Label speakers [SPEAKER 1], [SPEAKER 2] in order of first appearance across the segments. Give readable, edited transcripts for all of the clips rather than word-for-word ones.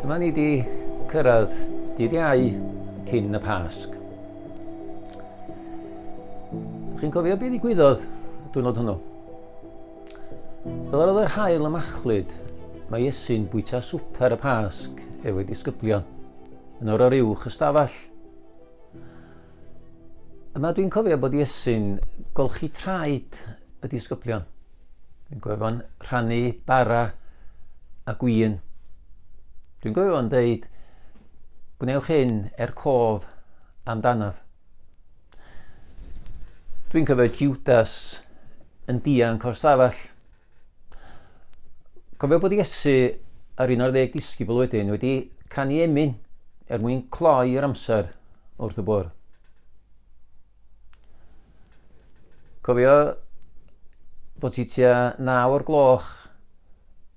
[SPEAKER 1] Dyma ni wedi cyrraedd dydd Iau cyn y Pasg. Chi'n cofio beth ddigwyddodd y diwrnod hwnnw? Fel oedd yr haul y machlud, mae Iesu'n bwyta swper y Pasg efo'i disgyblion yn o'r uwch y stafell. Yma dwi'n cofio bod Iesu'n golchi traed y disgyblion. Dwi'n cofio fo'n rhannu bara a gwin. Dwi'n cofio fo'n deud, gwnewch hyn cof amdanaf. Dwi'n cofio Judas yn dianc o'r stafell. Cofio bod Iesu ar 11 disgybl wedyn wedi canu emyn mwyn cloi'r amser wrth y bwr. Cofio bod hi tua 9 o'r gloch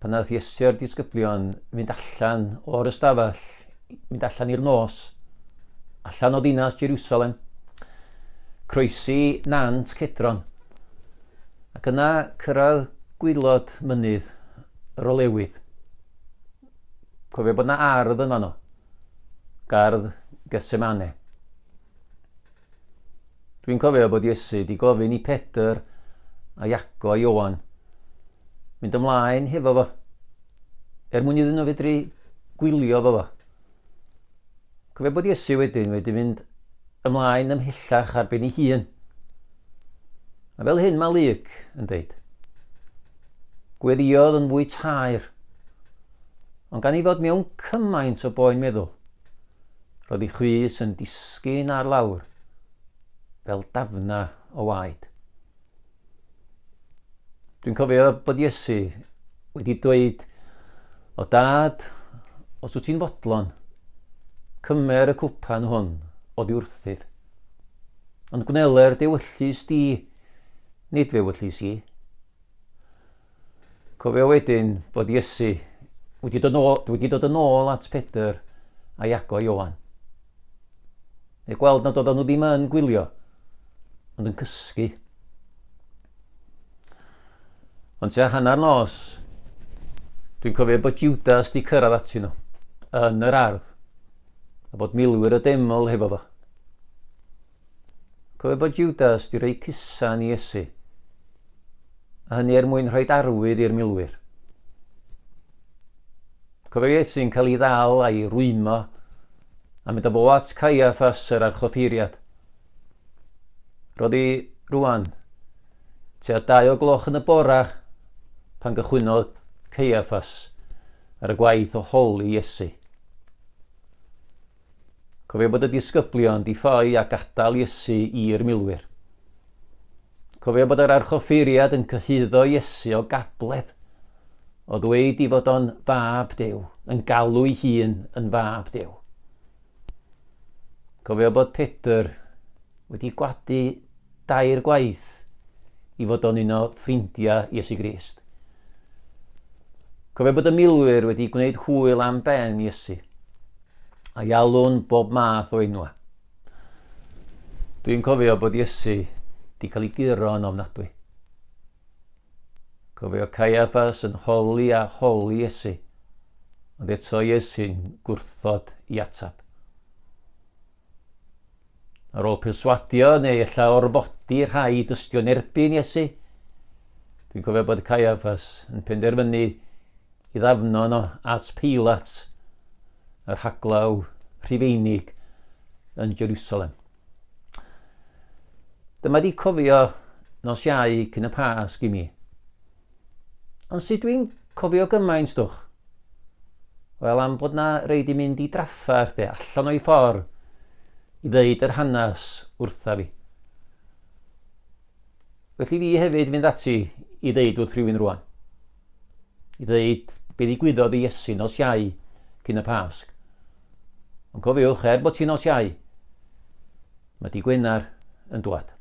[SPEAKER 1] pan nath Iesu'r disgyblion fynd allan o'r ystafell, mynd allan i'r nos, allan o ddinas Jerusalem, croesi nant Cedron, ac yna cyrraedd gwylod mynydd yr olewydd. Cofio bod yna ardd yn fanno, gardd Getsemane. Dwi'n cofio bod Iesu wedi gofyn i Pedr a Iago a Ioan mynd ymlaen hefo fo, mwyn iddyn nhw fedru gwylio fo. Cofio bod Iesu wedyn wedi mynd ymlaen ymhellach ar ben ei hun. A fel hyn mae Luc yn deud, gweddiodd yn fwy tair, ond gan ei fod mewn cymaint o boen meddwl, roedd ei chwys yn disgyn ar lawr fel dafna o waed. Dwi'n cofio bod Iesu wedi dweud, o dad, os wyt ti'n fodlon, cymer y cwpan hwn oddi wrthydd. Ond gwneler dewyllus di, nid fewyllus i. Cofio wedyn bod Iesu wedi dod yn ôl at Pedr a Iago a Ioan. Neu gweld nad oedden nhw ddim yn gwylio, ond yn cysgu. Ond tua hanner nos, dwi'n cofio bod Judas di cyrraedd atyn nhw yn yr ardd, a bod milwyr y deml hefo fo. Cofio bod Judas di rhoi cusan i Iesu, a hynny mwyn rhoi arwydd i'r milwyr. Cofio Iesu'n cael ei ddal a'i rwymo a mynd â fo at Caiaffas yr archoffeiriad. Roedd hi rwan tua 2 o gloch yn y bora pan gychwynodd Caiaffas ar y gwaith o holi Iesu. Cofio bod y disgyblion di ffoi a gadael Iesu i'r milwyr. Cofio bod yr archoffeiriad yn cyhuddo Iesu o gabledd o ddweud i fod o'n fab Dew, yn galw ei hun yn fab Dew. Cofio bod Pedr wedi gwadu 2 gwaith i fod o'n un o ffrindiau Iesu Grist. Cofio bod y milwyr wedi gwneud hwyl am ben Iesu a ialw'n bob math o enwa. Dwi'n cofio bod Iesu wedi cael ei guro yn ofnadwy. Cofio Caiaffas yn holi a holi Iesu, ond eto Iesu'n gwrthod i atab. Ar ôl perswadio neu ella orfodi rhai dystio'n erbyn Iesu, dwi'n cofio bod Caiaffas yn penderfynu i ddafno no at Pilat, yr rhaglaw Rhufeinig yn Jerusalem. Dyma di cofio nos Iau cyn y Pasg i mi. Ond sut dwi'n cofio gymaint dwch? Wel, am bod na reid i mynd i draffarth allan o'i ffordd i ddeud yr hanes wrtha fi. Felly fi hefyd fynd ati i ddeud wrth rhywun rwan. I ddeud be ddigwyddodd i Iesu nos Iau cyn y Pasg. Ond cofiwch, bod ti'n nos Iau, mae di Gwener yn dwad.